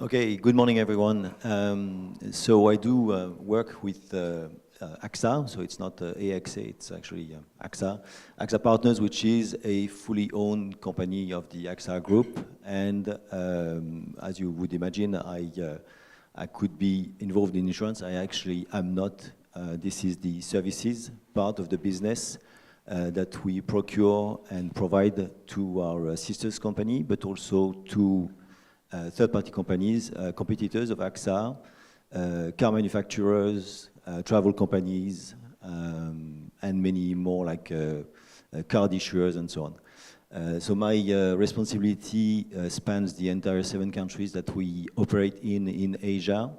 Okay, good morning everyone. So I do work with AXA, so it's not AXA, it's actually AXA. AXA Partners, which is a fully owned company of the AXA Group. And as you would imagine, I could be involved in insurance. I actually am not. This is the services part of the business that we procure and provide to our sisters company, but also to third-party companies, competitors of AXA, car manufacturers, travel companies, and many more like card issuers and so on. So my responsibility spans the entire 7 countries that we operate in Asia.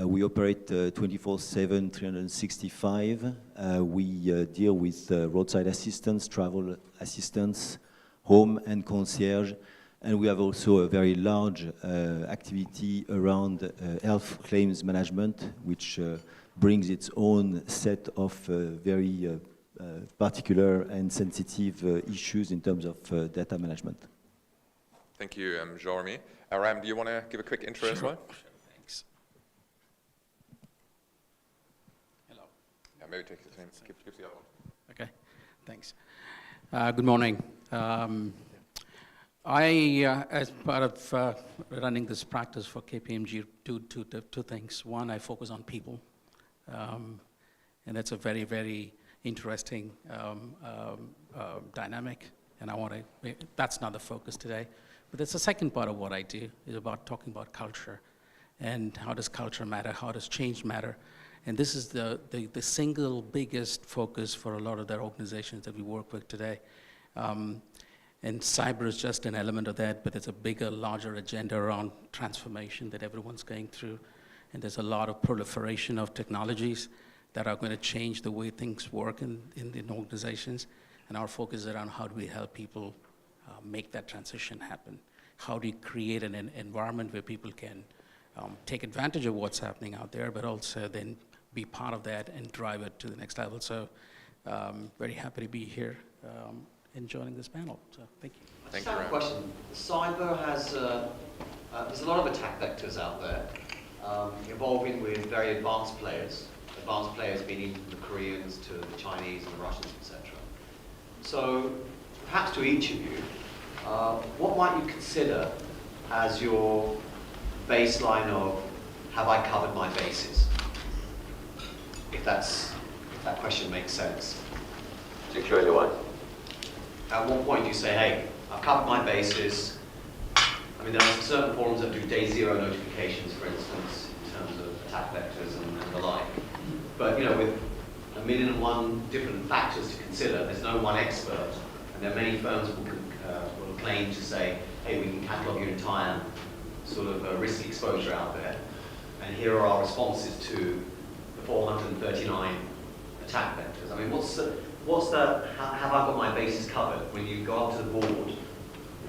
We operate 24/7, 365. We deal with roadside assistance, travel assistance, home and concierge. And we have also a very large activity around health claims management, which brings its own set of very particular and sensitive issues in terms of data management. Thank you, Jean-Remi. Aram, do you want to give a quick intro as well? Sure, thanks. Hello. Yeah, maybe take the same, skip the other one. Okay, thanks. Good morning. I, as part of running this practice for KPMG, do two things. One, I focus on people, and that's a very, very interesting dynamic, and that's not the focus today. But that's the second part of what I do, is about talking about culture, and how does culture matter, how does change matter, and this is the single biggest focus for a lot of the organizations that we work with today. And cyber is just an element of that, but there's a bigger, larger agenda around transformation that everyone's going through. And there's a lot of proliferation of technologies that are going to change the way things work in organizations. And our focus is around how do we help people make that transition happen? How do you create an environment where people can take advantage of what's happening out there, but also then be part of that and drive it to the next level. So very happy to be here. In joining this panel, so thank you. Thank you. I have a question. Cyber has, there's a lot of attack vectors out there, evolving with very advanced players meaning from the Koreans to the Chinese and the Russians, etc. So perhaps to each of you, what might you consider as your baseline of, have I covered my bases? If that question makes sense. Security what? At what point do you say, hey, I've covered my bases? I mean, there are certain forums that do day zero notifications, for instance, in terms of attack vectors and the like. But, you know, with 1,001 different factors to consider, there's no one expert. And there are many firms will claim to say, hey, we can catalog your entire sort of risk exposure out there. And here are our responses to the 439 attack vectors. I mean, have I got my bases covered when you go up to the board and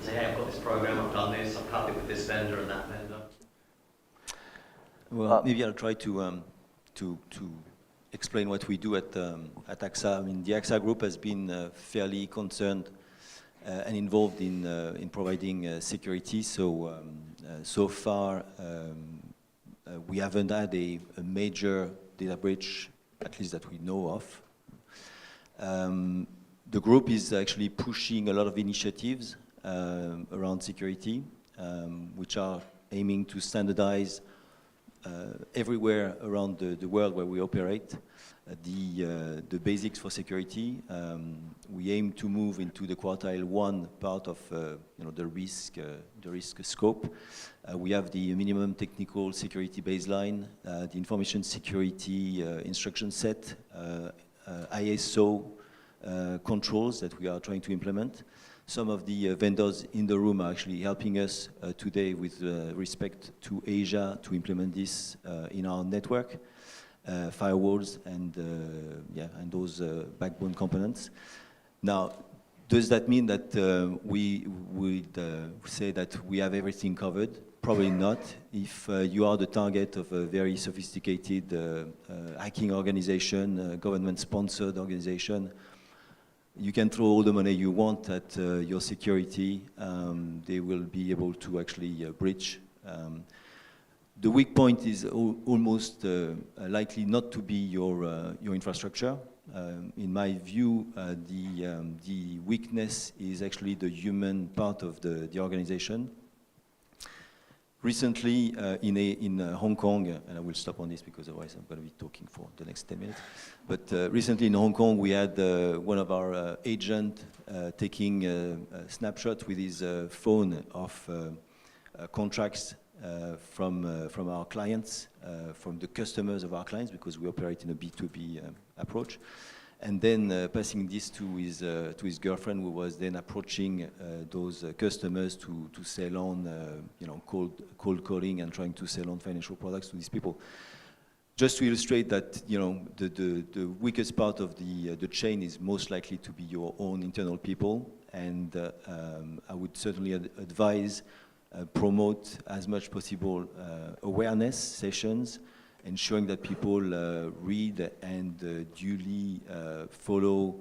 say, hey, I've got this program, I've done this, I've covered it with this vendor and that vendor? Well, maybe I'll try to explain what we do at AXA. I mean, the AXA Group has been fairly concerned and involved in providing security. So so far, we haven't had a major data breach, at least that we know of. The group is actually pushing a lot of initiatives around security, which are aiming to standardize everywhere around the world where we operate the basics for security. We aim to move into the quartile 1 part of the risk scope. We have the minimum technical security baseline, the information security instruction set, ISO controls that we are trying to implement. Some of the vendors in the room are actually helping us today with respect to Asia to implement this in our network, firewalls and those backbone components. Now, does that mean that we would say that we have everything covered? Probably not. If you are the target of a very sophisticated hacking organization, government-sponsored organization, you can throw all the money you want at your security. They will be able to actually breach. The weak point is almost likely not to be your infrastructure. In my view, the weakness is actually the human part of the organization. Recently, in Hong Kong, and I will stop on this because otherwise I'm going to be talking for the next 10 minutes. But recently in Hong Kong, we had one of our agents taking a snapshot with his phone of contracts from our clients, from the customers of our clients, because we operate in a B2B approach. And then passing this to his girlfriend, who was then approaching those customers to sell on, cold calling and trying to sell on financial products to these people. Just to illustrate that, the weakest part of the chain is most likely to be your own internal people, and I would certainly advise promote as much possible awareness sessions, ensuring that people read and duly follow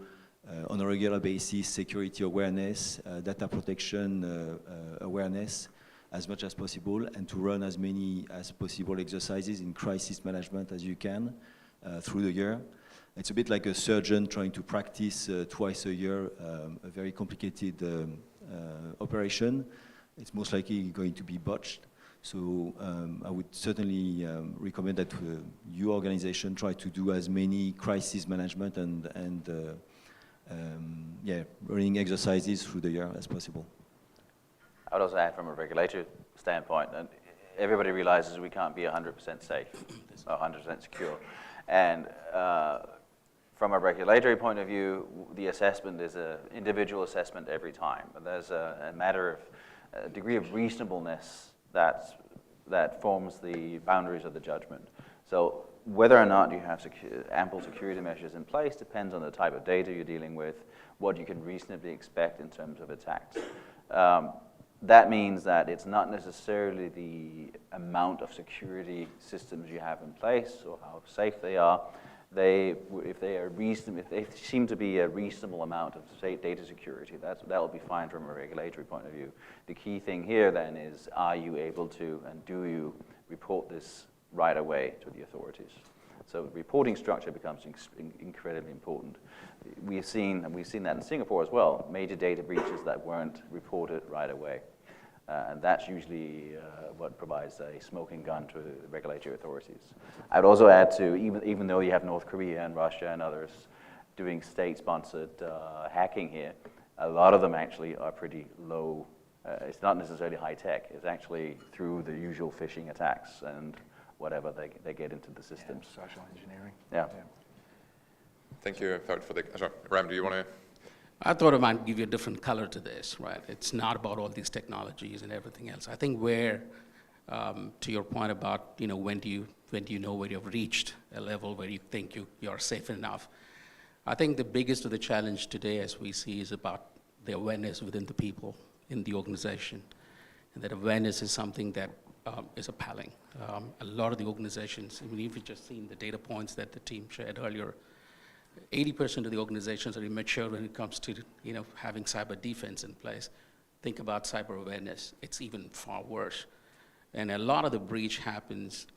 on a regular basis security awareness, data protection awareness as much as possible, and to run as many as possible exercises in crisis management as you can through the year. It's a bit like a surgeon trying to practice twice a year a very complicated operation. It's most likely going to be botched. So I would certainly recommend that your organization try to do as many crisis management and running exercises through the year as possible. I would also add from a regulatory standpoint, and everybody realizes we can't be 100% safe, or 100% secure. And from a regulatory point of view, the assessment is an individual assessment every time. But there's a matter of a degree of reasonableness that forms the boundaries of the judgment. So whether or not you have ample security measures in place depends on the type of data you're dealing with, what you can reasonably expect in terms of attacks. That means that it's not necessarily the amount of security systems you have in place or how safe they are. If they seem to be a reasonable amount of data security, that will be fine from a regulatory point of view. The key thing here then is, are you able to and do you report this right away to the authorities? So the reporting structure becomes incredibly important. We've seen that in Singapore as well, major data breaches that weren't reported right away. And that's usually what provides a smoking gun to the regulatory authorities. I would also add to, even though you have North Korea and Russia and others doing state-sponsored hacking here, a lot of them actually are pretty low. It's not necessarily high-tech. It's actually through the usual phishing attacks and whatever they get into the systems. Yeah, social engineering. Yeah. Thank you for the... Ram, do you want to... I thought I might give you a different color to this, right? It's not about all these technologies and everything else. I think where, to your point about, when do you know where you've reached a level where you think you're safe enough? I think the biggest of the challenge today, as we see, is about the awareness within the people in the organization. And that awareness is something that is appalling. A lot of the organizations, even if you've just seen the data points that the team shared earlier, 80% of the organizations are immature when it comes to having cyber defense in place. Think about cyber awareness. It's even far worse. And a lot of the breach happens,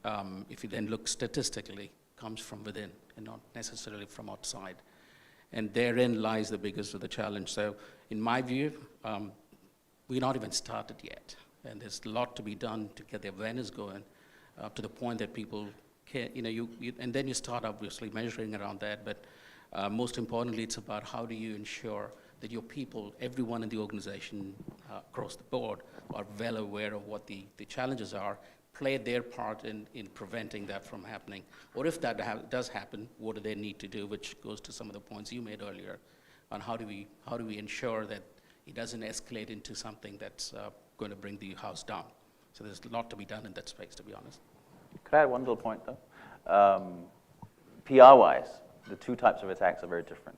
if you then look statistically, comes from within and not necessarily from outside. And therein lies the biggest of the challenge. So in my view, we're not even started yet. And there's a lot to be done to get the awareness going to the point that people can, and then you start obviously measuring around that. But most importantly, it's about how do you ensure that your people, everyone in the organization across the board, are well aware of what the challenges are, play their part in preventing that from happening. Or if that does happen, what do they need to do, which goes to some of the points you made earlier on how do we ensure that it doesn't escalate into something that's going to bring the house down. So there's a lot to be done in that space, to be honest. Could I add one little point, though? PR-wise, the two types of attacks are very different.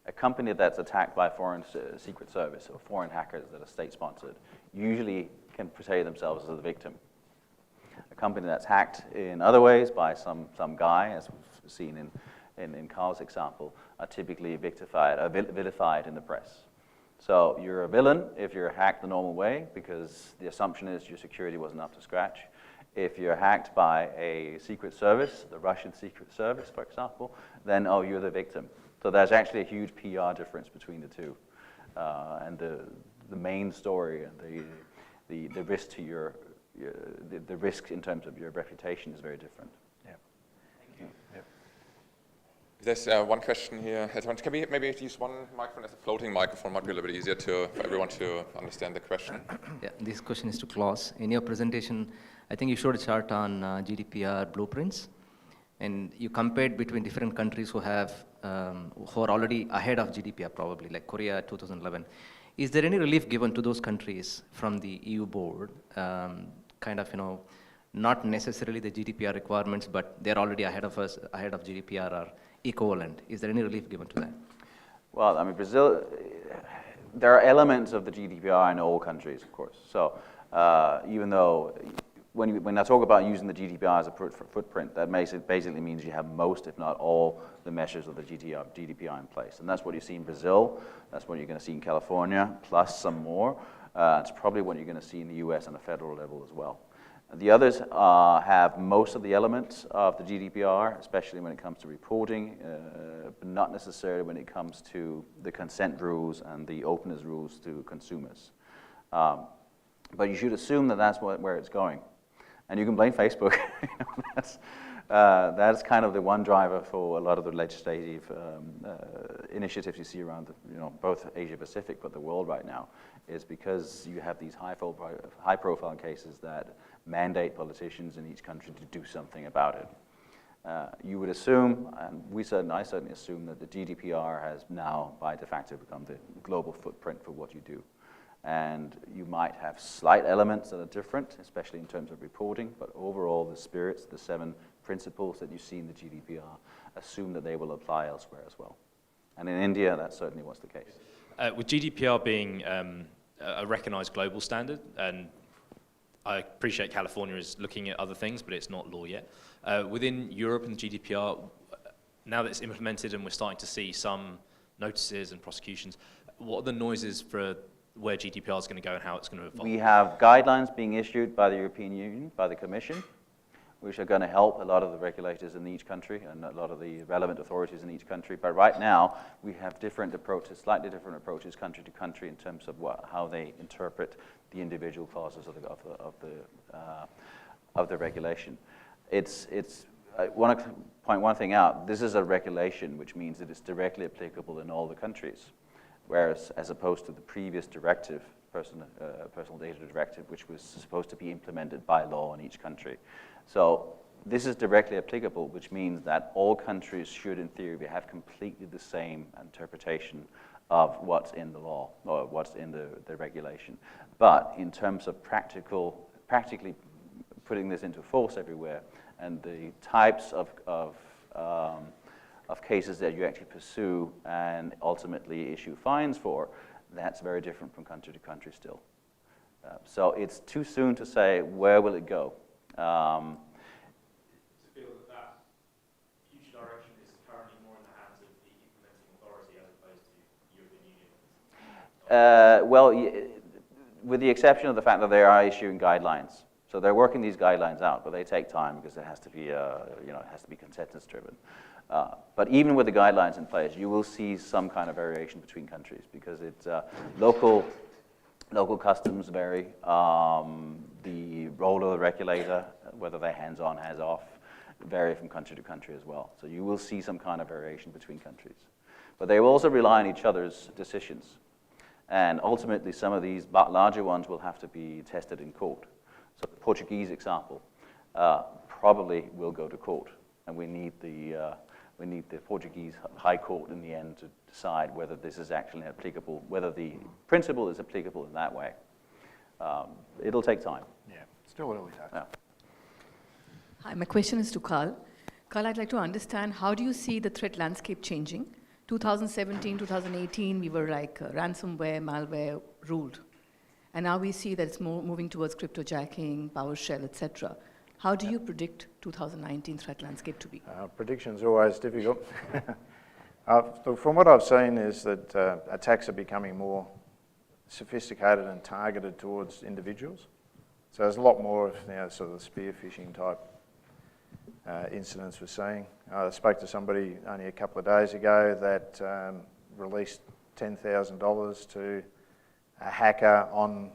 A company that's attacked by foreign secret service or foreign hackers that are state-sponsored usually can portray themselves as the victim. A company that's hacked in other ways by some guy, as we've seen in Claus' example, are typically vilified in the press. So you're a villain if you're hacked the normal way, because the assumption is your security wasn't up to scratch. If you're hacked by a secret service, the Russian secret service, for example, then, oh, you're the victim. So there's actually a huge PR difference between the two. And the main story and the risk to the risk in terms of your reputation is very different. Yeah. Thank you. Yeah. There's one question here. Can we maybe use one microphone as a floating microphone? Might be a little bit easier for everyone to understand the question. Yeah, this question is to Claus. In your presentation, I think you showed a chart on GDPR blueprints, and you compared between different countries who are already ahead of GDPR, probably like Korea 2011. Is there any relief given to those countries from the EU board, kind of, not necessarily the GDPR requirements, but they're already ahead of us, ahead of GDPR or equivalent? Is there any relief given to that? Well, I mean, Brazil, there are elements of the GDPR in all countries, of course. So even though, when I talk about using the GDPR as a footprint, that basically means you have most, if not all, the measures of the GDPR in place. And that's what you see in Brazil, that's what you're going to see in California, plus some more. It's probably what you're going to see in the US on a federal level as well. The others have most of the elements of the GDPR, especially when it comes to reporting, but not necessarily when it comes to the consent rules and the openness rules to consumers. But you should assume that that's where it's going. And you can blame Facebook. That's kind of the one driver for a lot of the legislative initiatives you see around both Asia Pacific but the world right now, is because you have these high profile cases that mandate politicians in each country to do something about it. You would assume, and I certainly assume, that the GDPR has now by de facto become the global footprint for what you do. And you might have slight elements that are different, especially in terms of reporting, but overall the spirits, the 7 principles that you see in the GDPR, assume that they will apply elsewhere as well. And in India, that certainly was the case. With GDPR being a recognized global standard, and I appreciate California is looking at other things, but it's not law yet. Within Europe and the GDPR, now that it's implemented and we're starting to see some notices and prosecutions, what are the noises for where GDPR is going to go and how it's going to evolve? We have guidelines being issued by the European Union, by the Commission, which are going to help a lot of the regulators in each country and a lot of the relevant authorities in each country. But right now, we have different approaches, slightly different approaches country to country in terms of how they interpret the individual clauses of the regulation. I want to point one thing out. This is a regulation, which means that it's directly applicable in all the countries. Whereas, as opposed to the previous directive, personal data directive, which was supposed to be implemented by law in each country. So this is directly applicable, which means that all countries should, in theory, have completely the same interpretation of what's in the law or what's in the regulation. But in terms of practically putting this into force everywhere, and the types of cases that you actually pursue and ultimately issue fines for, that's very different from country to country still. So it's too soon to say where will it go. To feel that future direction is currently more in the hands of the implementing authority as opposed to the European Union? With the exception of the fact that they are issuing guidelines. So they're working these guidelines out, but they take time because it has to be, it has to be consensus driven. But even with the guidelines in place, you will see some kind of variation between countries because it's local customs vary. The role of the regulator, whether they're hands-on, hands-off, vary from country to country as well. So you will see some kind of variation between countries. But they will also rely on each other's decisions. And ultimately, some of these larger ones will have to be tested in court. So the Portuguese example probably will go to court. And we need the Portuguese High Court in the end to decide whether this is actually applicable, whether the principle is applicable in that way. It'll take time. Yeah, still early days. Yeah. Hi, my question is to Carl. Carl, I'd like to understand, how do you see the threat landscape changing? 2017, 2018, we were like ransomware, malware ruled. And now we see that it's more moving towards cryptojacking, PowerShell, etc. How do you predict 2019 threat landscape to be? Prediction's always difficult. From what I've seen is that attacks are becoming more sophisticated and targeted towards individuals. So there's a lot more of sort of the spear phishing type incidents we're seeing. I spoke to somebody only a couple of days ago that released $10,000 to a hacker on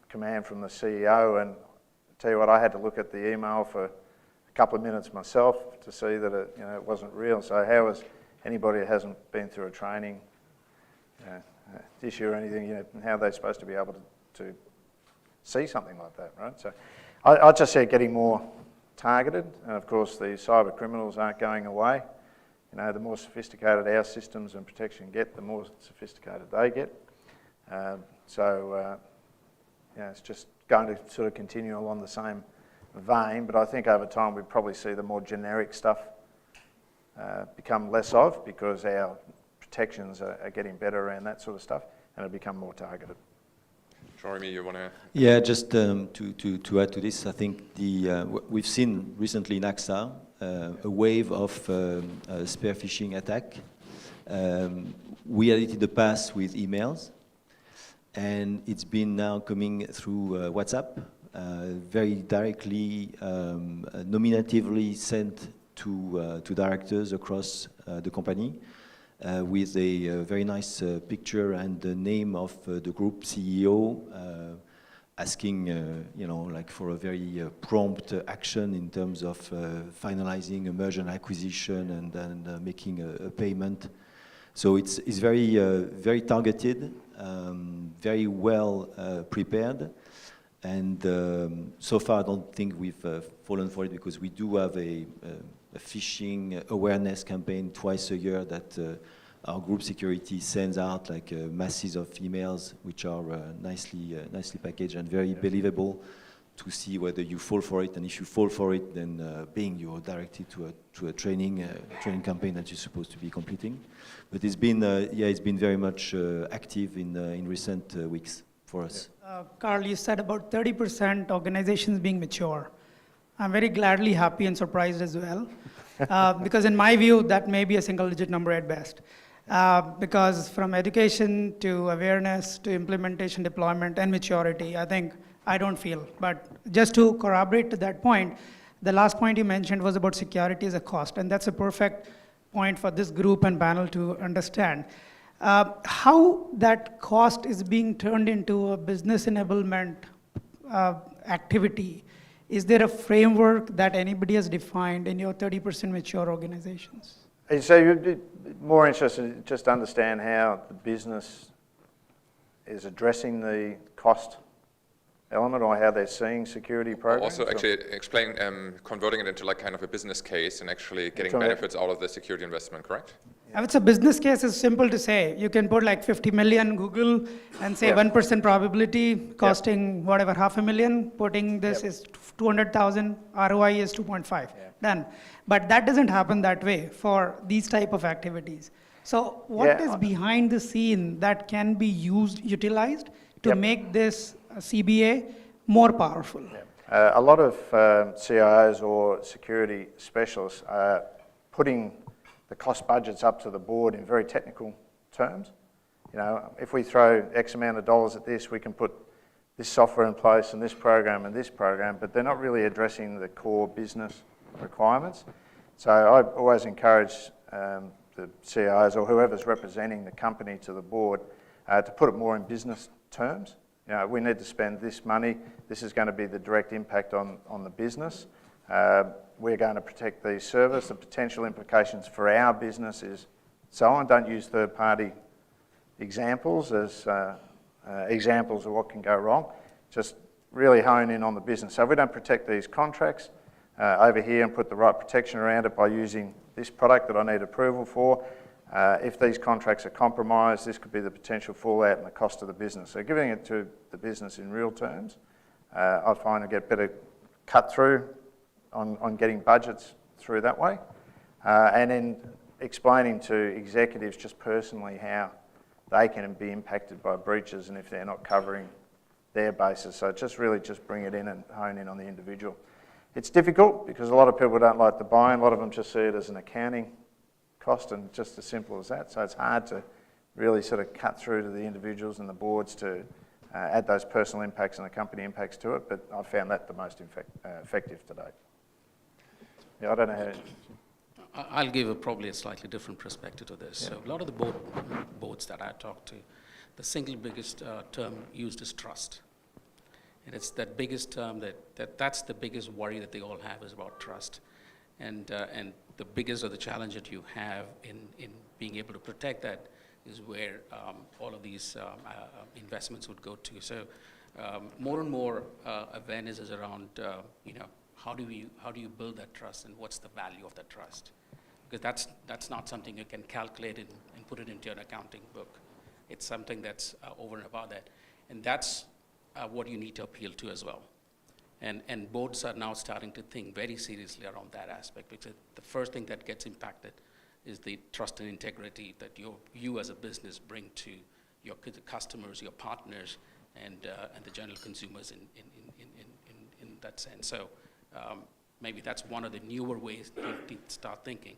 command from the CEO, and I tell you what, I had to look at the email for a couple of minutes myself to see that it wasn't real. So how is anybody that hasn't been through a training issue or anything, how are they supposed to be able to see something like that, right? So I just see it getting more targeted, and of course the cyber criminals aren't going away. The more sophisticated our systems and protection get, the more sophisticated they get. It's just going to sort of continue along the same vein, but I think over time we'd probably see the more generic stuff become less of, because our protections are getting better around that sort of stuff, and it'll become more targeted. Jean-Remi, you want to? Yeah, just to add to this, I think we've seen recently in AXA a wave of spear phishing attack. We had it in the past with emails, and it's been now coming through WhatsApp, very directly, nominatively sent to directors across the company, with a very nice picture and the name of the group CEO, asking, like for a very prompt action in terms of finalizing a merger and acquisition and then making a payment. So it's very very targeted, very well prepared, and so far I don't think we've fallen for it, because we do have a phishing awareness campaign twice a year that our group security sends out, like masses of emails which are nicely packaged and very believable, to see whether you fall for it, and if you fall for it, then you're directed to a training campaign that you're supposed to be completing. But it's been it's been very much active in recent weeks for us. Carl, you said about 30% organizations being mature. I'm very gladly happy and surprised as well, because in my view, that may be a single-digit number at best. Because from education to awareness to implementation, deployment, and maturity, I don't feel. But just to corroborate to that point, the last point you mentioned was about security as a cost, and that's a perfect point for this group and panel to understand. How that cost is being turned into a business enablement activity. Is there a framework that anybody has defined in your 30% mature organizations? So you'd be more interested in just understand how the business is addressing the cost element, or how they're seeing security programs? Also, actually explain converting it into like kind of a business case and actually getting benefits out of the security investment, correct? It's a business case, is simple to say. You can put like 50 million Google and say 1% probability costing whatever, $500,000, putting this is 200,000, ROI is 2.5, done. But that doesn't happen that way for these type of activities. So what is behind the scene that can be utilized to make this CBA more powerful? A lot of CIOs or security specialists are putting the cost budgets up to the board in very technical terms. If we throw X amount of dollars at this, we can put this software in place and this program, but they're not really addressing the core business requirements. So I always encourage the CIOs or whoever's representing the company to the board to put it more in business terms. We need to spend this money. This is going to be the direct impact on the business. We're going to protect these servers. The potential implications for our business is so on. Don't use third-party examples as examples of what can go wrong. Just really hone in on the business. So if we don't protect these contracts over here and put the right protection around it by using this product that I need approval for, if these contracts are compromised, this could be the potential fallout and the cost of the business. So giving it to the business in real terms, I find I get better cut through on getting budgets through that way. And then explaining to executives just personally how they can be impacted by breaches and if they're not covering their bases. So just bring it in and hone in on the individual. It's difficult because a lot of people don't like the buy-in. A lot of them just see it as an accounting cost and just as simple as that. So it's hard to really sort of cut through to the individuals and the boards to add those personal impacts and the company impacts to it, but I've found that the most effective to date. Yeah, I don't know how... I'll give probably a slightly different perspective to this. Yeah. So a lot of the boards that I talk to, the single biggest term used is trust. And it's that biggest term that's the biggest worry that they all have is about trust. And the biggest of the challenge that you have in being able to protect that is where all of these investments would go to. So more and more awareness is around, how do you build that trust and what's the value of that trust? Because that's not something you can calculate and put it into an accounting book. It's something that's over and above that. And that's what you need to appeal to as well. And boards are now starting to think very seriously around that aspect, because the first thing that gets impacted is the trust and integrity that you as a business bring to your customers, your partners, and the general consumers in that sense. So maybe that's one of the newer ways to start thinking.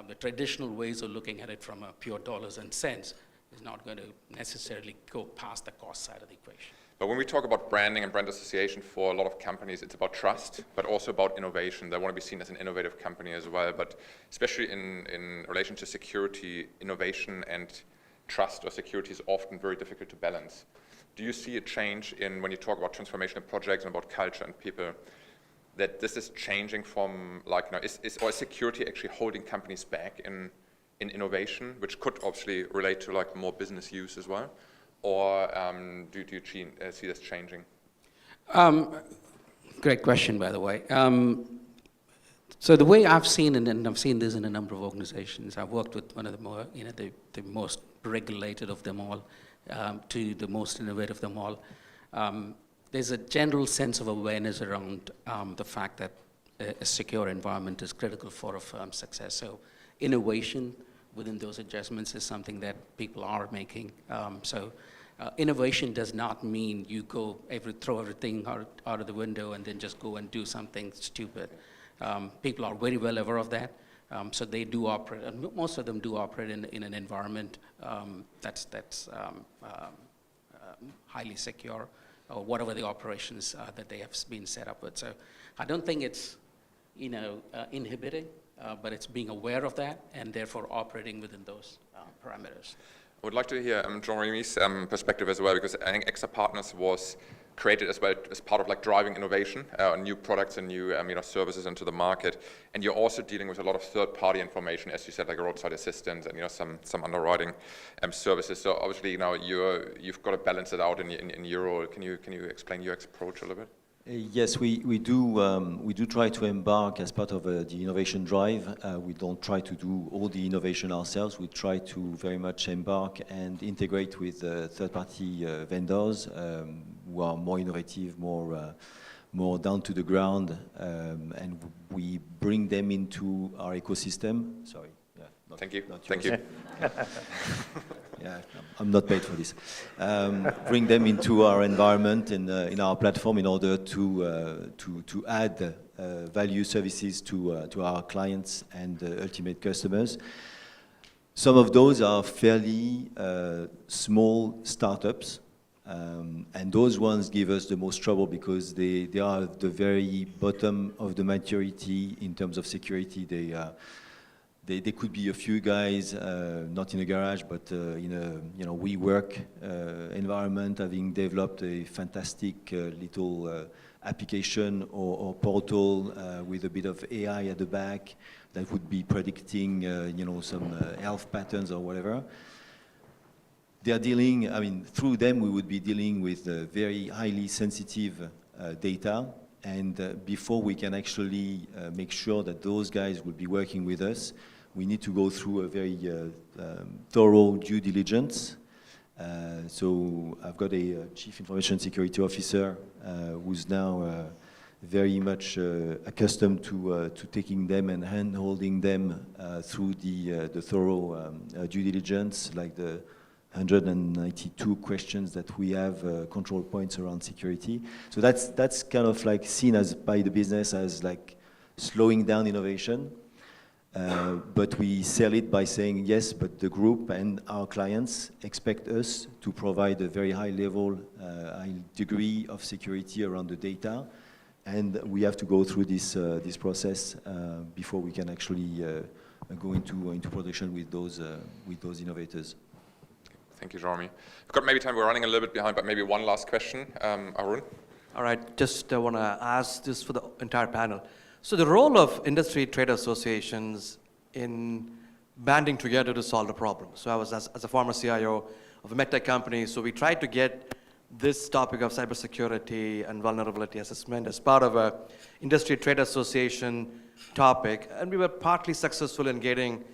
The traditional ways of looking at it from a pure dollars and cents is not going to necessarily go past the cost side of the equation. But when we talk about branding and brand association for a lot of companies, it's about trust, but also about innovation. They want to be seen as an innovative company as well. But especially in relation to security, innovation and trust or security is often very difficult to balance. Do you see a change in when you talk about transformational projects and about culture and people, that this is changing from is security actually holding companies back in innovation, which could obviously relate to more business use as well? Or do you see this changing? Great question, by the way. So the way I've seen, and I've seen this in a number of organizations, I've worked with one of the more, the most regulated of them all, to the most innovative of them all. There's a general sense of awareness around the fact that a secure environment is critical for a firm's success. So innovation within those adjustments is something that people are making. Innovation does not mean you go throw everything out of the window and then just go and do something stupid. People are very well aware of that. So they do operate, and most of them do operate in an environment that's highly secure, or whatever the operations that they have been set up with. So I don't think it's inhibiting, but it's being aware of that and therefore operating within those parameters. I would like to hear Jean-Remi's perspective as well, because I think Axas Partners was created as well as part of driving innovation, new products and new services into the market. And you're also dealing with a lot of third-party information, as you said, like roadside assistance and some underwriting services. So obviously you've got to balance it out in your role. Can you explain your approach a little bit? Yes, we do try to embark as part of the innovation drive. We don't try to do all the innovation ourselves. We try to very much embark and integrate with third-party vendors who are more innovative, more down to the ground, and we bring them into our ecosystem. Sorry. Yeah, thank you. Thank you. Yeah, I'm not paid for this. Bring them into our environment and in our platform in order to add value services to our clients and ultimate customers. Some of those are fairly small startups, and those ones give us the most trouble because they are at the very bottom of the maturity in terms of security. They could be a few guys, not in a garage, but in a WeWork environment, having developed a fantastic little application or portal with a bit of AI at the back that would be predicting, some health patterns or whatever. They are dealing, through them we would be dealing with very highly sensitive data. And before we can actually make sure that those guys will be working with us, we need to go through a very thorough due diligence. So I've got a Chief Information Security Officer who's now very much accustomed to taking them and hand-holding them through the thorough due diligence, like the 192 questions that we have, control points around security. So that's kind of seen as by the business as slowing down innovation. But we sell it by saying, yes, but the group and our clients expect us to provide a very high level, high degree of security around the data. And we have to go through this process before we can actually go into production with those innovators. Thank you, Jean-Remi. We've got maybe time, we're running a little bit behind, but maybe one last question. Arun? All right, just want to ask this for the entire panel. So the role of industry trade associations in banding together to solve the problem. So I was, as a former CIO of a medtech company, so we tried to get this topic of cybersecurity and vulnerability assessment as part of a industry trade association topic, and we were partly successful in getting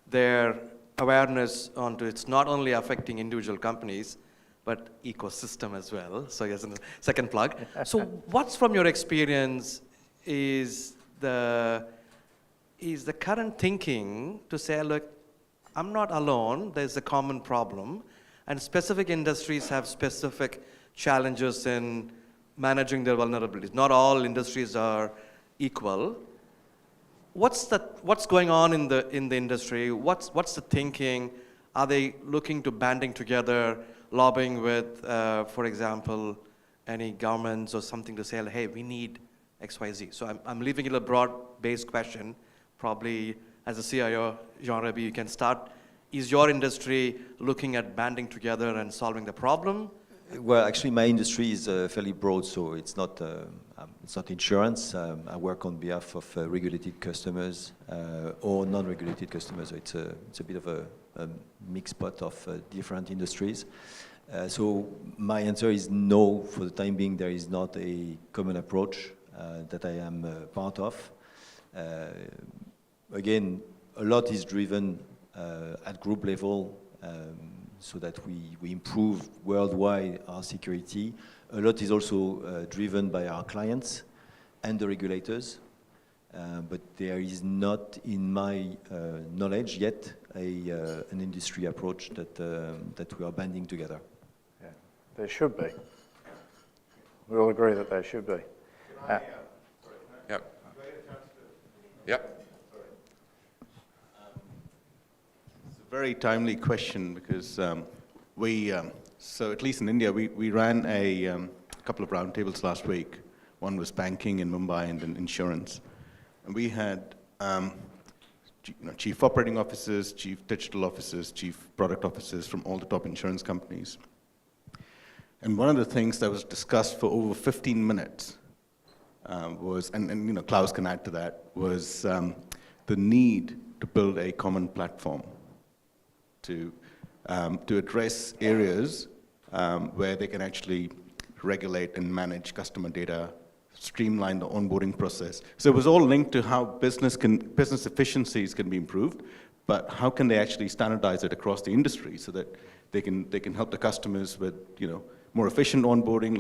their awareness onto it's not only affecting individual companies, but ecosystem as well. So yes, a second plug. So what's from your experience is the current thinking to say, look, I'm not alone, there's a common problem, and specific industries have specific challenges in managing their vulnerabilities. Not all industries are equal. What's going on in the industry? What's the thinking? Are they looking to banding together, lobbying with, for example, any governments or something to say, hey, we need XYZ? So I'm leaving it a broad-based question. Probably as a CIO, Jean-Remi, you can start. Is your industry looking at banding together and solving the problem? Well, actually, my industry is fairly broad, so it's not insurance. I work on behalf of regulated customers or non-regulated customers. So it's a bit of a mixed pot of different industries. So my answer is no. For the time being, there is not a common approach that I am part of. Again, a lot is driven at group level so that we improve worldwide our security. A lot is also driven by our clients and the regulators, but there is not, in my knowledge yet, an industry approach that we are banding together. Yeah, there should be. We all agree that there should be. Yep. Yep. Very timely question because so at least in India, we ran a couple of roundtables last week. One was banking in Mumbai and then insurance. And we had chief operating officers, chief digital officers, chief product officers from all the top insurance companies. And one of the things that was discussed for over 15 minutes was, and Claus can add to that, was the need to build a common platform to address areas where they can actually regulate and manage customer data, streamline the onboarding process. So it was all linked to how business efficiencies can be improved, but how can they actually standardize it across the industry so that they can help the customers with more efficient onboarding,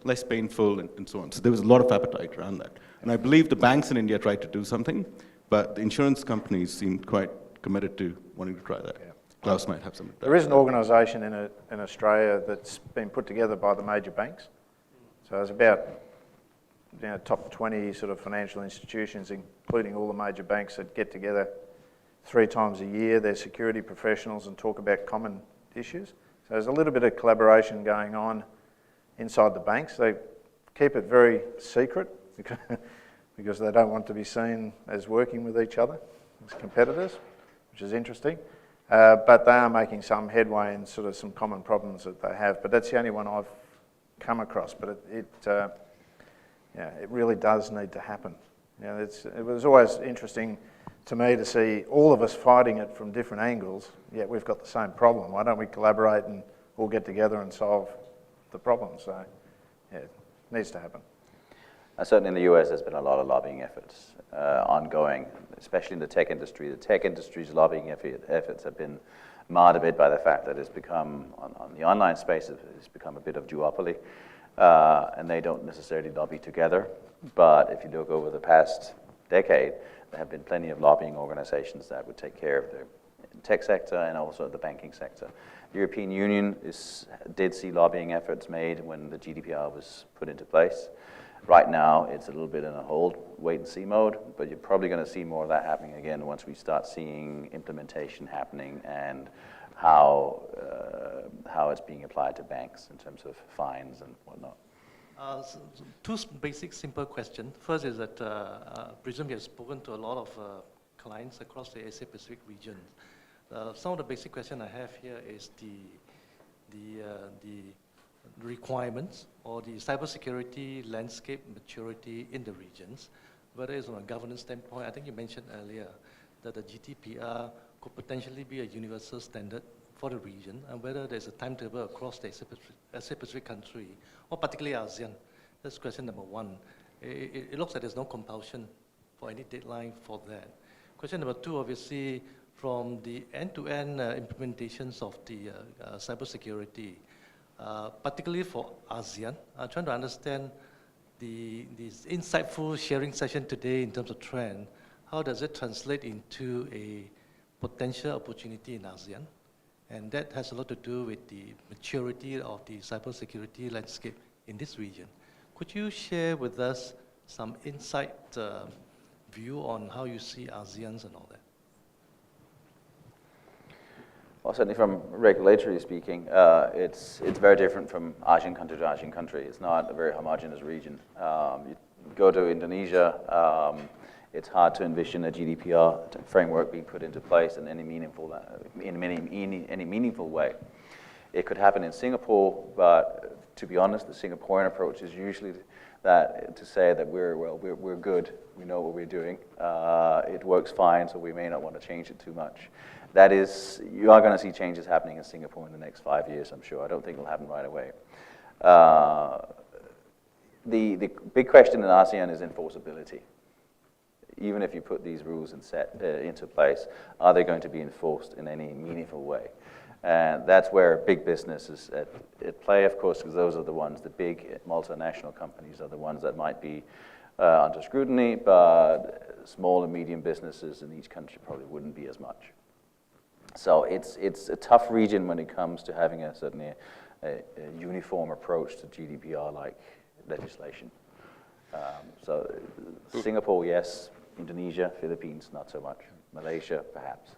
less painful, and so on. So there was a lot of appetite around that. And I believe the banks in India tried to do something, but the insurance companies seemed quite committed to wanting to try that. Yeah. Claus might have something. There is an organisation in Australia that's been put together by the major banks. So there's about top 20 sort of financial institutions, including all the major banks, that get together 3 times a year. They're security professionals and talk about common issues. So there's a little bit of collaboration going on inside the banks. They keep it very secret because they don't want to be seen as working with each other as competitors, which is interesting. But they are making some headway in sort of some common problems that they have. But that's the only one I've come across. But it really does need to happen. It was always interesting to me to see all of us fighting it from different angles, yet we've got the same problem. Why don't we collaborate and all get together and solve the problem? So, yeah, it needs to happen. Certainly in the US, there's been a lot of lobbying efforts ongoing, especially in the tech industry. The tech industry's lobbying efforts have been marred a bit by the fact that it's become, on the online space, it's become a bit of duopoly, and they don't necessarily lobby together. But if you look over the past decade, there have been plenty of lobbying organizations that would take care of the tech sector and also the banking sector. The European Union did see lobbying efforts made when the GDPR was put into place. Right now, it's a little bit in a hold, wait-and-see mode, but you're probably going to see more of that happening again once we start seeing implementation happening and how it's being applied to banks in terms of fines and whatnot. Two basic, simple questions. First is that presume you have spoken to a lot of clients across the Asia-Pacific region. Some of the basic questions I have here is the requirements or the cybersecurity landscape maturity in the regions, whether it's from a governance standpoint. I think you mentioned earlier that the GDPR could potentially be a universal standard for the region, and whether there's a timetable across the Asia-Pacific country, or particularly ASEAN. That's question number one. It looks like there's no compulsion for any deadline for that. Question number two, obviously, from the end-to-end implementations of the cybersecurity, particularly for ASEAN, I'm trying to understand this insightful sharing session today in terms of trend. How does it translate into a potential opportunity in ASEAN? And that has a lot to do with the maturity of the cybersecurity landscape in this region. Could you share with us some insight view on how you see ASEANs and all that? Well, certainly from regulatory speaking, it's very different from Asian country to Asian country. It's not a very homogeneous region. You go to Indonesia, it's hard to envision a GDPR framework being put into place in any meaningful way. It could happen in Singapore, but to be honest, the Singaporean approach is usually that to say that we're good, we know what we're doing, it works fine, so we may not want to change it too much. That is, you are going to see changes happening in Singapore in the next 5 years, I'm sure. I don't think it'll happen right away. The big question in ASEAN is enforceability. Even if you put these rules into place, are they going to be enforced in any meaningful way? And that's where big business is at play, of course, because those are the ones, the big multinational companies are the ones that might be under scrutiny, but small and medium businesses in each country probably wouldn't be as much. So it's a tough region when it comes to having certainly a uniform approach to GDPR-like legislation. So Singapore, yes. Indonesia, Philippines, not so much. Malaysia, perhaps.